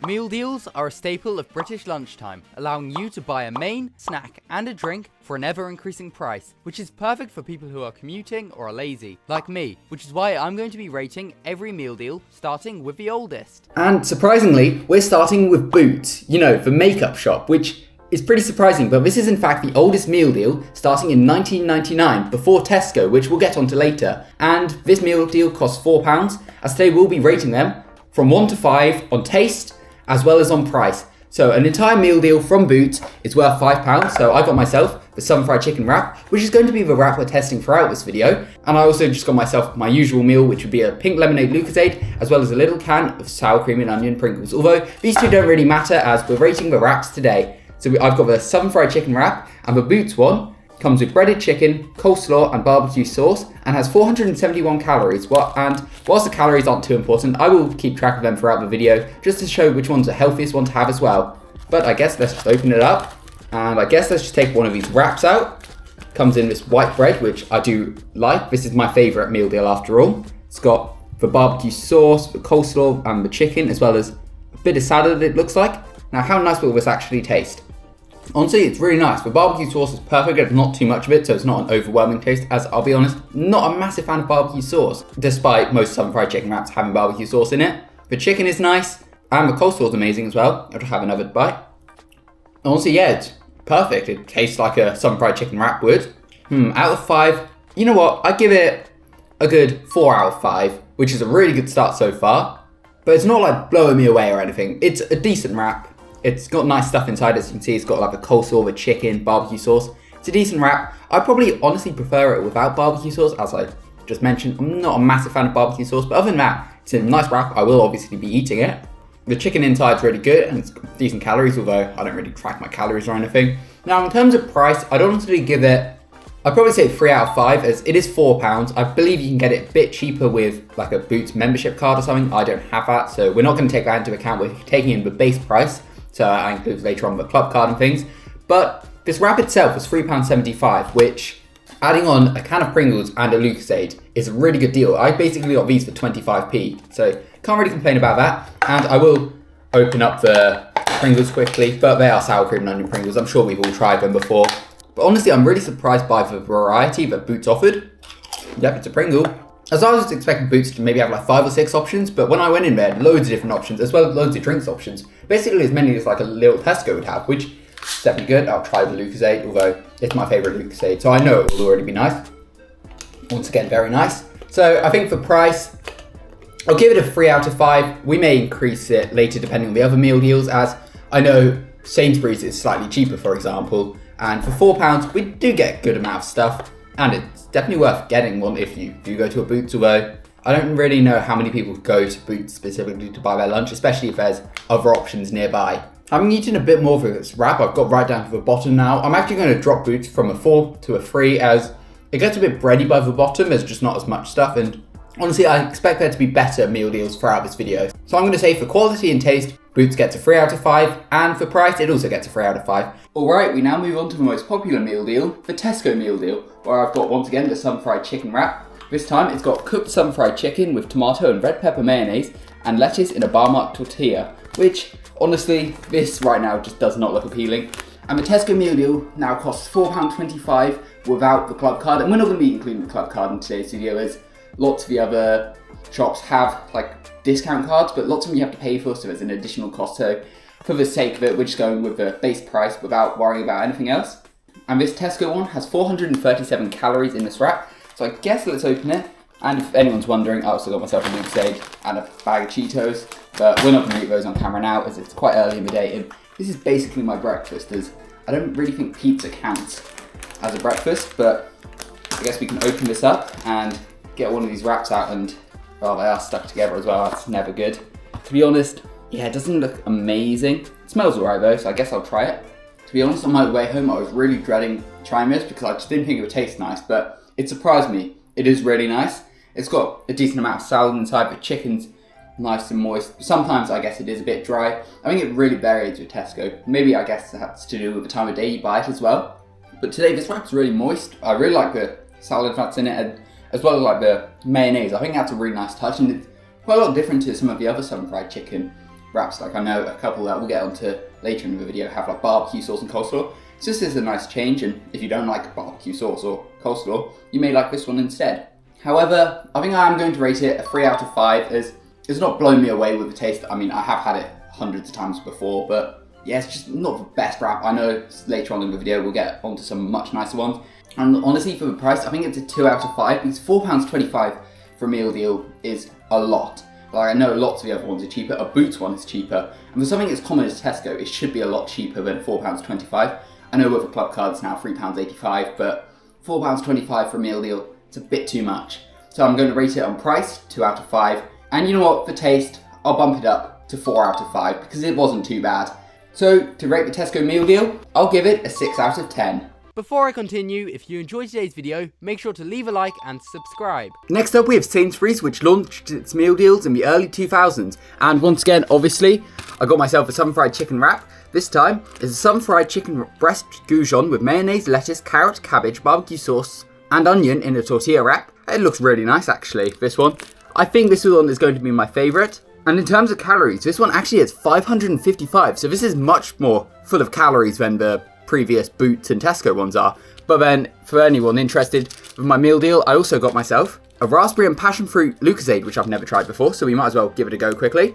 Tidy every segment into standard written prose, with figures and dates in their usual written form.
Meal deals are a staple of British lunchtime, allowing you to buy a main, snack and a drink for an ever-increasing price, which is perfect for people who are commuting or are lazy, like me, which is why I'm going to be rating every meal deal, starting with the oldest. And surprisingly, we're starting with Boots, the makeup shop, which is pretty surprising, but this is in fact the oldest meal deal, starting in 1999, before Tesco, which we'll get onto later. And this meal deal costs £4, as today we'll be rating them from 1 to 5 on taste, as well as on price. So an entire meal deal from Boots is worth £5, so I got myself the Southern Fried Chicken wrap, which is going to be the wrap we're testing throughout this video. And I also just got myself my usual meal, which would be a pink lemonade Lucozade, as well as a little can of sour cream and onion Pringles. Although these two don't really matter, as we're rating the wraps today. So I've got the Southern Fried Chicken wrap, and the Boots one comes with breaded chicken, coleslaw and barbecue sauce, and has 471 calories. And whilst the calories aren't too important, I will keep track of them throughout the video, just to show which one's the healthiest one to have as well. But I guess let's just open it up, and I guess let's just take one of these wraps out. Comes in this white bread, which I do like. This is my favourite meal deal after all. It's got the barbecue sauce, the coleslaw and the chicken, as well as a bit of salad it looks like. Now how nice will this actually taste? Honestly, it's really nice. The barbecue sauce is perfect. There's not too much of it, so it's not an overwhelming taste, as I'll be honest, not a massive fan of barbecue sauce, despite most Southern Fried Chicken wraps having barbecue sauce in it. The chicken is nice, and the coleslaw is amazing as well. I'll just have another bite. Honestly, yeah, it's perfect. It tastes like a Southern Fried Chicken wrap would. Out of 5, you know what? I'd give it a good 4 out of 5, which is a really good start so far. But it's not like blowing me away or anything. It's a decent wrap. It's got nice stuff inside, as you can see. It's got like a coleslaw with chicken, barbecue sauce. It's a decent wrap. I probably honestly prefer it without barbecue sauce, as I just mentioned. I'm not a massive fan of barbecue sauce, but other than that, it's a nice wrap. I will obviously be eating it. The chicken inside's really good, and it's decent calories, although I don't really track my calories or anything. Now, in terms of price, I'd honestly give it, I'd probably say 3 out of 5, as it is £4. I believe you can get it a bit cheaper with like a Boots membership card or something. I don't have that, so we're not going to take that into account. We're taking in the base price. So that includes later on the club card and things. But this wrap itself was £3.75, which, adding on a can of Pringles and a Lucozade, is a really good deal. I basically got these for 25p, so can't really complain about that. And I will open up the Pringles quickly, but they are sour cream and onion Pringles. I'm sure we've all tried them before. But honestly, I'm really surprised by the variety that Boots offered. Yep, it's a Pringle. As I was expecting Boots to maybe have like 5 or 6 options, but when I went in there, loads of different options, as well as loads of drinks options. Basically as many as like a little Tesco would have, which is definitely good. I'll try the Lucozade, although it's my favourite Lucozade, so I know it will already be nice. Once again, very nice. So I think for price, I'll give it a 3 out of 5. We may increase it later depending on the other meal deals, as I know Sainsbury's is slightly cheaper, for example, and for £4 we do get a good amount of stuff. And it's definitely worth getting one if you do go to a Boots, although I don't really know how many people go to Boots specifically to buy their lunch, especially if there's other options nearby. Having eaten a bit more of this wrap, I've got right down to the bottom now. I'm actually going to drop Boots from a 4 to a 3, as it gets a bit bready by the bottom. There's just not as much stuff, and honestly, I expect there to be better meal deals throughout this video. So I'm going to say for quality and taste, Boots gets a 3 out of 5, and for price, it also gets a 3 out of 5. Alright, we now move on to the most popular meal deal, the Tesco meal deal, where I've got once again the Southern Fried Chicken wrap. This time it's got cooked Southern Fried Chicken with tomato and red pepper mayonnaise and lettuce in a bar mark tortilla, which honestly, this right now just does not look appealing. And the Tesco meal deal now costs £4.25 without the club card, and we're not going to be including the club card in today's video, as lots of the other shops have like discount cards, but lots of them you have to pay for, so there's an additional cost. So for the sake of it, we're just going with the base price without worrying about anything else. And this Tesco one has 437 calories in this wrap, so I guess let's open it. And if anyone's wondering, I also got myself a Lucozade and a bag of Cheetos, but we're not going to eat those on camera now, as it's quite early in the day, and this is basically my breakfast, as I don't really think pizza counts as a breakfast, but I guess we can open this up and get one of these wraps out, and well, they are stuck together as well. That's never good. To be honest, yeah, it doesn't look amazing. It smells alright though, so I guess I'll try it. To be honest, on my way home, I was really dreading trying this because I just didn't think it would taste nice, but it surprised me. It is really nice. It's got a decent amount of salad inside, but chicken's nice and moist. Sometimes I guess it is a bit dry. I think it really varies with Tesco. Maybe I guess that's to do with the time of day you buy it as well. But today this wrap's really moist. I really like the salad that's in it, and as well as like the mayonnaise. I think that's a really nice touch, and it's quite a lot different to some of the other Southern Fried Chicken wraps. Like I know a couple that we'll get onto later in the video have like barbecue sauce and coleslaw. So this is a nice change, and if you don't like barbecue sauce or coleslaw, you may like this one instead. However, I think I am going to rate it a 3 out of 5 as it's not blown me away with the taste. I mean, I have had it hundreds of times before, but yeah, it's just not the best wrap. I know later on in the video we'll get onto some much nicer ones. And honestly, for the price, I think it's a 2 out of 5 because £4.25 for a meal deal is a lot. Like I know lots of the other ones are cheaper. A Boots one is cheaper, and for something as common as Tesco, it should be a lot cheaper than £4.25. I know with a club card it's now £3.85, but £4.25 for a meal deal, it's a bit too much. So I'm going to rate it on price, 2 out of 5. And you know what, for taste, I'll bump it up to 4 out of 5 because it wasn't too bad. So to rate the Tesco meal deal, I'll give it a 6 out of 10. Before I continue, if you enjoyed today's video, make sure to leave a like and subscribe. Next up we have Sainsbury's, which launched its meal deals in the early 2000s. And once again, obviously, I got myself a Southern Fried Chicken wrap. This time, it's a Southern Fried Chicken breast goujon with mayonnaise, lettuce, carrot, cabbage, barbecue sauce, and onion in a tortilla wrap. It looks really nice actually, this one. I think this one is going to be my favourite. And in terms of calories, this one actually has 555, so this is much more full of calories than the previous Boots and Tesco ones are. But then, for anyone interested with my meal deal, I also got myself a raspberry and passion fruit Lucozade, which I've never tried before, so we might as well give it a go quickly.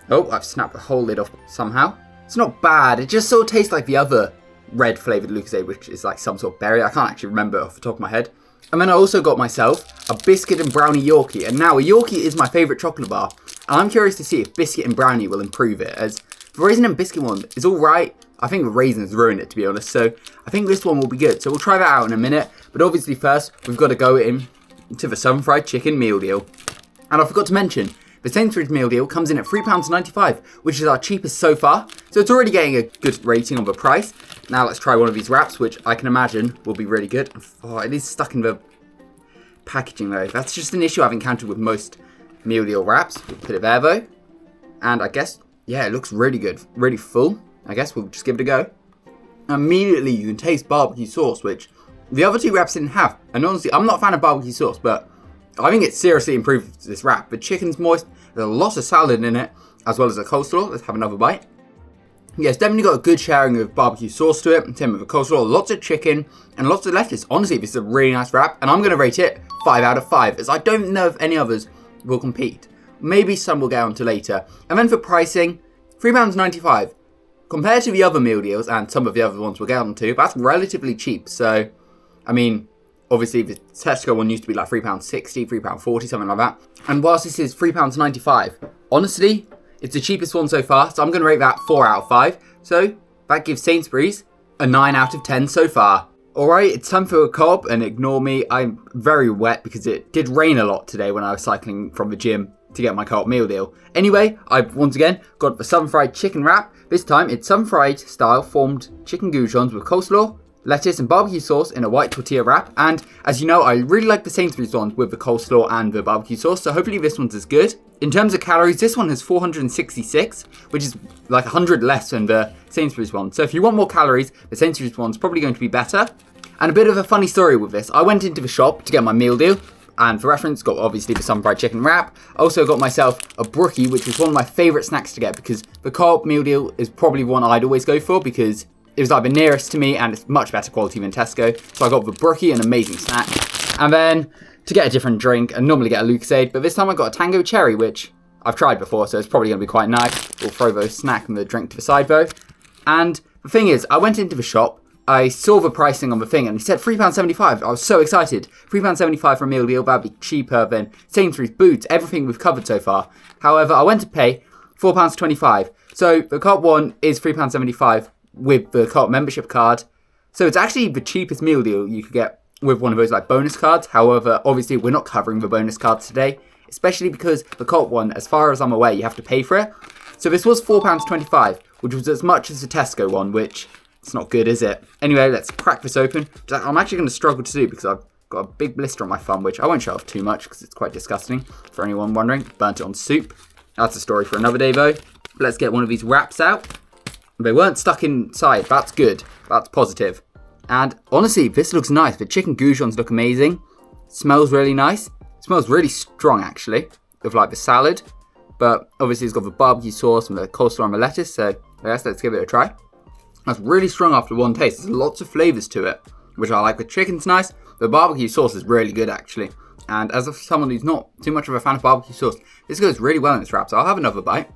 Oh, I've snapped the whole lid off somehow. It's not bad, it just sort of tastes like the other red flavoured Lucozade, which is like some sort of berry. I can't actually remember off the top of my head. And then I also got myself a biscuit and brownie Yorkie, and now a Yorkie is my favourite chocolate bar. And I'm curious to see if biscuit and brownie will improve it, as the raisin and biscuit one is alright. I think the raisins ruined it, to be honest, so I think this one will be good. So we'll try that out in a minute, but obviously first we've got to go into the Southern Fried Chicken meal deal. And I forgot to mention, the Sainsbury's meal deal comes in at £3.95, which is our cheapest so far, so it's already getting a good rating on the price. Now let's try one of these wraps, which I can imagine will be really good. Oh, it is stuck in the packaging though. That's just an issue I've encountered with most meal deal wraps. We'll put it there though, and I guess, yeah, it looks really good, really full. I guess we'll just give it a go. Immediately you can taste barbecue sauce, which the other two wraps didn't have. And honestly, I'm not a fan of barbecue sauce, but I think it seriously improves this wrap. The chicken's moist, there's a lot of salad in it, as well as a coleslaw. Let's have another bite. Yeah, it's definitely got a good sharing of barbecue sauce to it, same with the coleslaw, lots of chicken, and lots of lettuce. Honestly, this is a really nice wrap, and I'm going to rate it 5 out of 5, as I don't know if any others will compete. Maybe some we'll get onto later. And then for pricing, £3.95. Compared to the other meal deals, and some of the other ones we'll get onto, that's relatively cheap. So, I mean, obviously the Tesco one used to be like £3.60, £3.40, something like that. And whilst this is £3.95, honestly, it's the cheapest one so far, so I'm going to rate that 4 out of 5. So, that gives Sainsbury's a 9 out of 10 so far. Alright, it's time for a co-op, and ignore me, I'm very wet because it did rain a lot today when I was cycling from the gym to get my co-op meal deal. Anyway, I've once again got the Southern Fried Chicken wrap. This time it's Southern Fried style formed chicken goujons with coleslaw, lettuce and barbecue sauce in a white tortilla wrap. And as you know, I really like the Sainsbury's ones with the coleslaw and the barbecue sauce, so hopefully this one's as good. In terms of calories, this one has 466, which is like 100 less than the Sainsbury's one. So if you want more calories, the Sainsbury's one's probably going to be better. And a bit of a funny story with this, I went into the shop to get my meal deal, and for reference, got obviously the Southern Fried Chicken wrap. I also got myself a brookie, which was one of my favourite snacks to get, because the co-op meal deal is probably one I'd always go for, because it was like the nearest to me and it's much better quality than Tesco. So I got the brookie, an amazing snack. And then to get a different drink, I normally get a Lucozade, but this time I got a Tango Cherry, which I've tried before, so it's probably going to be quite nice. We'll throw the snack and the drink to the side though. And the thing is, I went into the shop, I saw the pricing on the thing and it said £3.75. I was so excited. £3.75 for a meal deal, that'd be cheaper than Sainsbury's, Boots, everything we've covered so far. However, I went to pay £4.25. So the co-op one is £3.75 with the co-op membership card. So it's actually the cheapest meal deal you could get with one of those like bonus cards. However, obviously we're not covering the bonus cards today, especially because the co-op one, as far as I'm aware, you have to pay for it. So this was £4.25, which was as much as the Tesco one, which it's not good, is it? Anyway, let's crack this open. I'm actually going to struggle to do because I've got a big blister on my thumb, which I won't show off too much because it's quite disgusting. For anyone wondering, burnt it on soup. That's a story for another day though. Let's get one of these wraps out. They weren't stuck inside. That's good. That's positive. And honestly, this looks nice. The chicken goujons look amazing. Smells really nice. Smells really strong actually, of like the salad. but obviously it's got the barbecue sauce and the coleslaw and the lettuce, so I guess let's give it a try. That's really strong after one taste. There's lots of flavours to it, which I like. The chicken's nice. The barbecue sauce is really good, actually. And as someone who's not too much of a fan of barbecue sauce, this goes really well in this wrap, so I'll have another bite.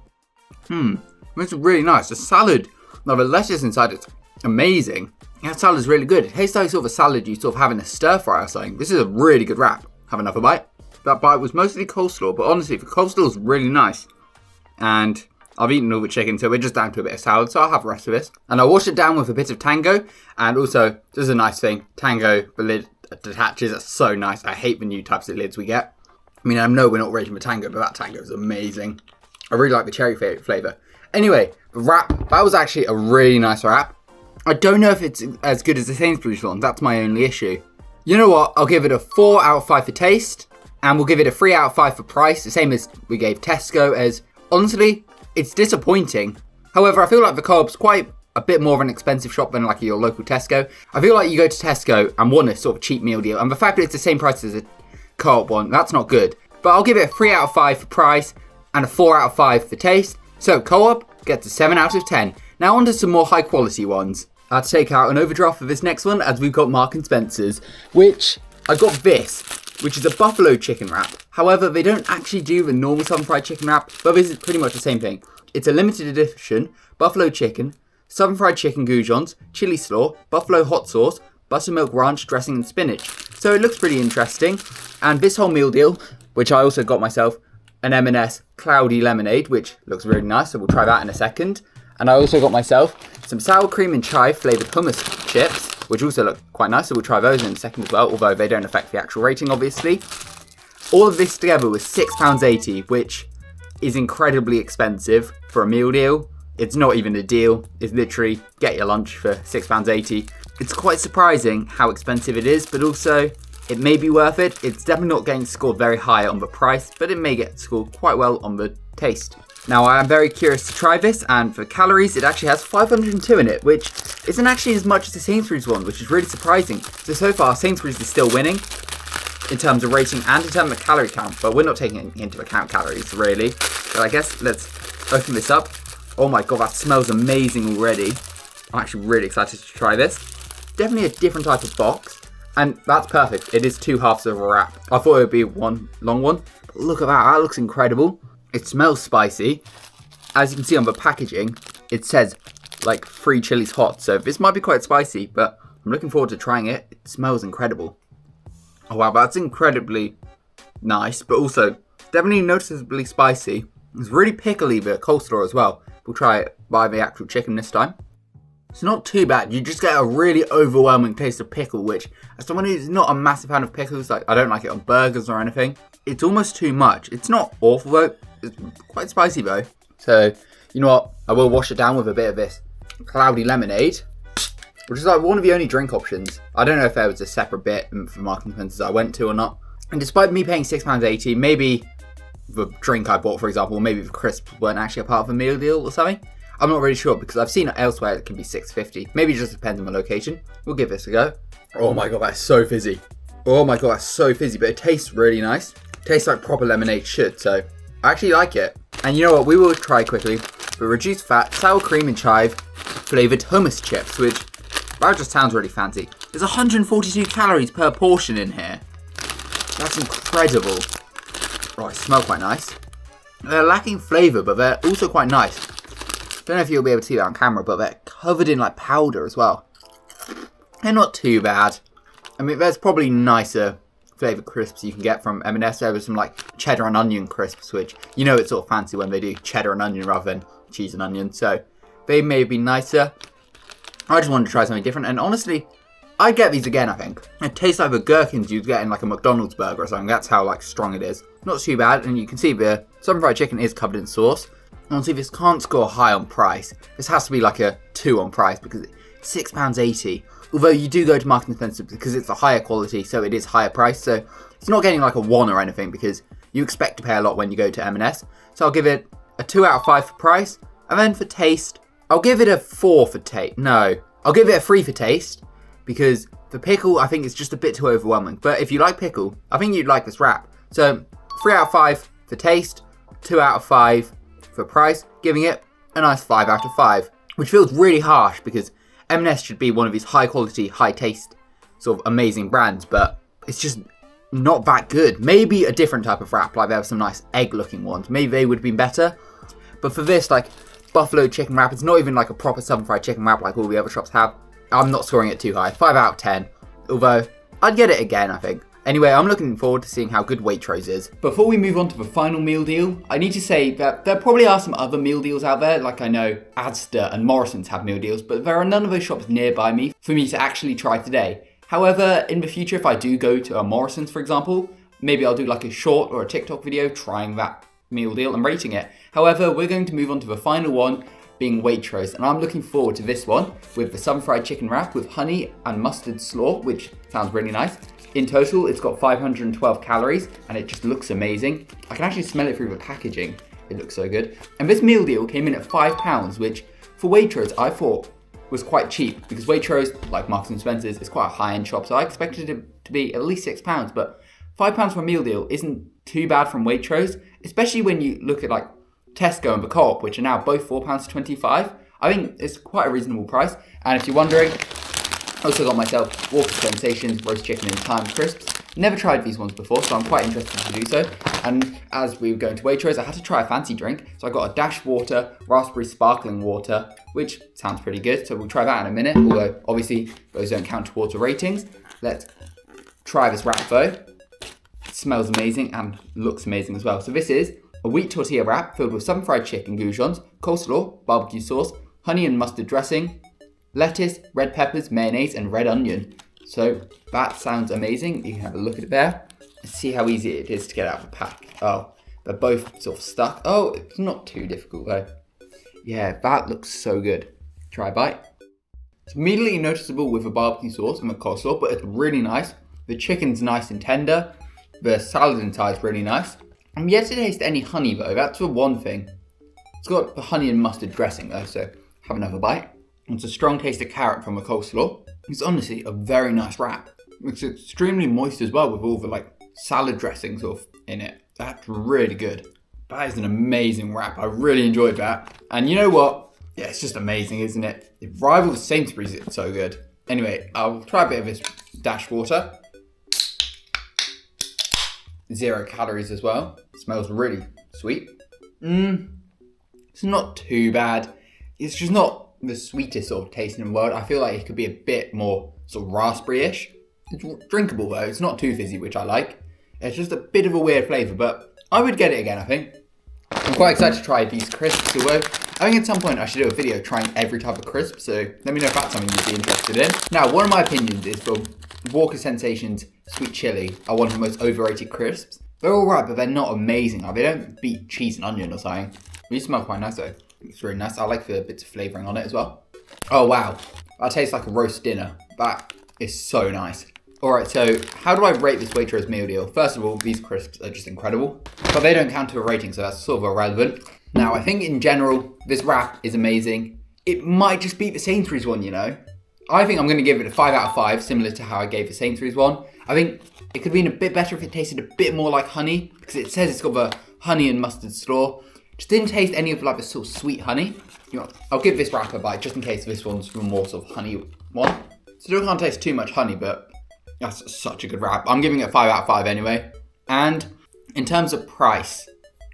This is really nice. The salad, the lettuce inside it's amazing. That salad is really good. It tastes like sort of a salad you sort of have in a stir fry or something. This is a really good wrap. Have another bite. That bite was mostly coleslaw, but honestly, the coleslaw is really nice. And I've eaten all the chicken, so we're just down to a bit of salad, so I'll have the rest of this. And I'll wash it down with a bit of Tango, and also, this is a nice thing, Tango, the lid detaches, that's so nice. I hate the new types of lids we get. I mean, I know we're not rating the Tango, but that Tango is amazing. I really like the cherry flavour. Anyway, the wrap, that was actually a really nice wrap. I don't know if it's as good as the Sainsbury's one, that's my only issue. You know what, I'll give it a 4 out of 5 for taste, and we'll give it a 3 out of 5 for price, the same as we gave Tesco, as honestly, it's disappointing. However, I feel like the Co-op's quite a bit more of an expensive shop than like your local Tesco. I feel like you go to Tesco and want a sort of cheap meal deal, and the fact that it's the same price as a Co-op one, that's not good. But I'll give it a 3 out of 5 for price, and a 4 out of 5 for taste. So Co-op gets a 7 out of 10. Now on to some more high quality ones. I'll take out an overdraft for this next one, as we've got Marks and Spencer's, which I got this, which is a buffalo chicken wrap. However, they don't actually do the normal Southern Fried Chicken wrap, but this is pretty much the same thing. It's a limited edition buffalo chicken, Southern Fried Chicken goujons, chili slaw, buffalo hot sauce, buttermilk ranch dressing and spinach. So it looks pretty interesting. And this whole meal deal, which I also got myself, an M&S cloudy lemonade, which looks really nice, so we'll try that in a second. And I also got myself some sour cream and chive flavoured hummus chips, which also look quite nice, so we'll try those in a second as well, although they don't affect the actual rating, obviously. All of this together was £6.80, which is incredibly expensive for a meal deal. It's not even a deal, it's literally get your lunch for £6.80. It's quite surprising how expensive it is, but also it may be worth it. It's definitely not getting scored very high on the price, but it may get scored quite well on the taste. Now I am very curious to try this, and for calories it actually has 502 in it, which isn't actually as much as the Sainsbury's one, which is really surprising. So far Sainsbury's is still winning in terms of rating and in terms of calorie count, but we're not taking into account calories really. But I guess let's open this up. Oh my god, that smells amazing already. I'm actually really excited to try this. Definitely a different type of box, and that's perfect. It is 2 halves of a wrap. I thought it would be one long one. But look at that looks incredible. It smells spicy. As you can see on the packaging, it says like 3 chilies hot, so this might be quite spicy, but I'm looking forward to trying it. It smells incredible. Oh wow, that's incredibly nice, but also definitely noticeably spicy. It's really pickly, but coleslaw as well. We'll try it by the actual chicken this time. It's not too bad. You just get a really overwhelming taste of pickle, which, as someone who's not a massive fan of pickles, like I don't like it on burgers or anything, it's almost too much. It's not awful though. It's quite spicy though. So, you know what? I will wash it down with a bit of this cloudy lemonade, which is like one of the only drink options. I don't know if there was a separate bit for Marks and Spencer's I went to or not. And despite me paying £6.80, maybe the drink I bought, for example, maybe the crisps weren't actually a part of a meal deal or something. I'm not really sure, because I've seen it elsewhere it can be £6.50. Maybe it just depends on the location. We'll give this a go. Oh my god, that's so fizzy. Oh my god, that's so fizzy, but it tastes really nice. It tastes like proper lemonade should, so I actually like it. And you know what, we will try quickly the reduced fat sour cream and chive flavoured hummus chips, which, that just sounds really fancy. There's 142 calories per portion in here. That's incredible. Oh, they smell quite nice. They're lacking flavour, but they're also quite nice. Don't know if you'll be able to see that on camera, but they're covered in like powder as well. They're not too bad. I mean, there's probably nicer flavoured crisps you can get from M&S. There was some like cheddar and onion crisps, which, you know, it's sort of fancy when they do cheddar and onion rather than cheese and onion. So they may be nicer. I just wanted to try something different, and honestly, I'd get these again, I think. It tastes like the gherkins you'd get in like a McDonald's burger or something. That's how like strong it is. Not too bad, and you can see the Southern Fried Chicken is covered in sauce. Honestly, this can't score high on price. This has to be like a 2 on price, because it's £6.80. Although you do go to Marks and Spencer because it's a higher quality, so it is higher price. So it's not getting like a 1 or anything, because you expect to pay a lot when you go to M&S. So I'll give it a 2 out of 5 for price. And then for taste, I'll give it a 4 for taste. No, I'll give it a 3 for taste, because the pickle, I think, is just a bit too overwhelming. But if you like pickle, I think you'd like this wrap. So 3 out of 5 for taste, 2 out of 5 for price, giving it a nice 5 out of 5, which feels really harsh because M&S should be one of these high quality, high taste, sort of amazing brands, but it's just not that good. Maybe a different type of wrap, like they have some nice egg looking ones, maybe they would have been better. But for this, like, buffalo chicken wrap, it's not even like a proper southern fried chicken wrap like all the other shops have. I'm not scoring it too high, 5 out of 10, although I'd get it again, I think. Anyway, I'm looking forward to seeing how good Waitrose is. Before we move on to the final meal deal, I need to say that there probably are some other meal deals out there, like I know Asda and Morrison's have meal deals, but there are none of those shops nearby me for me to actually try today. However, in the future, if I do go to a Morrison's, for example, maybe I'll do like a short or a TikTok video trying that meal deal and rating it. However, we're going to move on to the final one, being Waitrose, and I'm looking forward to this one with the southern fried chicken wrap with honey and mustard slaw, which sounds really nice. In total, it's got 512 calories and it just looks amazing. I can actually smell it through the packaging. It looks so good. And this meal deal came in at £5, which for Waitrose I thought was quite cheap because Waitrose, like Marks and Spencer's, is quite a high-end shop, so I expected it to be at least £6, but £5 for a meal deal isn't too bad from Waitrose, especially when you look at like Tesco and the Co-op, which are now both £4.25. I think it's quite a reasonable price. And if you're wondering, I also got myself Walker's Sensations roast chicken and thyme crisps. Never tried these ones before, so I'm quite interested to do so. And as we were going to Waitrose, I had to try a fancy drink. So I got a Dash Water raspberry sparkling water, which sounds pretty good. So we'll try that in a minute, although obviously those don't count towards the ratings. Let's try this wrap though. It smells amazing and looks amazing as well. So this is a wheat tortilla wrap filled with southern fried chicken goujons, coleslaw, barbecue sauce, honey and mustard dressing, lettuce, red peppers, mayonnaise, and red onion. So that sounds amazing. You can have a look at it there and see how easy it is to get out of the pack. Oh, they're both sort of stuck. Oh, it's not too difficult though. Yeah, that looks so good. Try a bite. It's immediately noticeable with the barbecue sauce and the coleslaw, but it's really nice. The chicken's nice and tender. The salad inside is really nice. I'm yet to taste any honey though, that's the one thing. It's got the honey and mustard dressing though, so have another bite. It's a strong taste of carrot from the coleslaw. It's honestly a very nice wrap. It's extremely moist as well with all the like salad dressing sort of in it. That's really good. That is an amazing wrap. I really enjoyed that. And you know what? Yeah, it's just amazing, isn't it? It rivals Sainsbury's, it's so good. Anyway, I'll try a bit of this Dash Water. 0 calories as well. It smells really sweet. It's not too bad. It's just not the sweetest sort of taste in the world. I feel like it could be a bit more sort of raspberry-ish. It's drinkable though. It's not too fizzy, which I like. It's just a bit of a weird flavour, but I would get it again, I think. I'm quite excited to try these crisps, although I think at some point I should do a video trying every type of crisp, so let me know if that's something you'd be interested in. Now, one of my opinions is for Walker's Sensations Sweet Chili are one of the most overrated crisps. They're alright, but they're not amazing. Like, they don't beat cheese and onion or something. These smell quite nice though. It's really nice. I like the bits of flavouring on it as well. Oh wow, that tastes like a roast dinner. That is so nice. Alright, so how do I rate this Waitrose meal deal? First of all, these crisps are just incredible, but they don't count to a rating, so that's sort of irrelevant. Now, I think in general, this wrap is amazing. It might just beat the Sainsbury's one, you know? I think I'm going to give it a 5 out of 5, similar to how I gave the Sainsbury's one. I think it could have been a bit better if it tasted a bit more like honey, because it says it's got the honey and mustard slaw. Just didn't taste any of like the sort of sweet honey. You know, I'll give this wrap a bite just in case this one's the more sort of honey one. Still can't taste too much honey, but that's such a good wrap. I'm giving it a 5 out of 5 anyway. And in terms of price,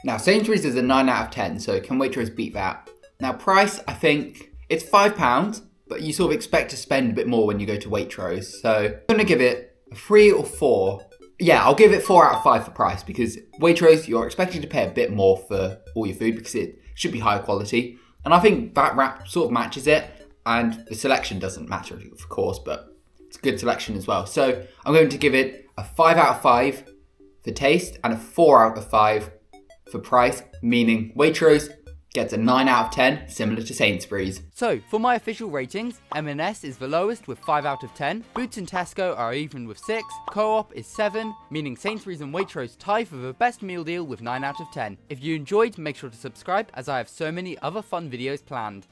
now Sainsbury's is a 9 out of 10, so can Waitrose beat that? Now price, I think it's £5, but you sort of expect to spend a bit more when you go to Waitrose. So I'm gonna give it a 3 or 4. Yeah, I'll give it 4 out of 5 for price because Waitrose, you're expecting to pay a bit more for all your food because it should be higher quality. And I think that wrap sort of matches it, and the selection doesn't matter, of course, but it's a good selection as well. So I'm going to give it a 5 out of 5 for taste and a 4 out of 5 for price, meaning Waitrose gets a 9 out of 10, similar to Sainsbury's. So, for my official ratings, M&S is the lowest with 5 out of 10, Boots and Tesco are even with 6, Co-op is 7, meaning Sainsbury's and Waitrose tie for the best meal deal with 9 out of 10. If you enjoyed, make sure to subscribe as I have so many other fun videos planned.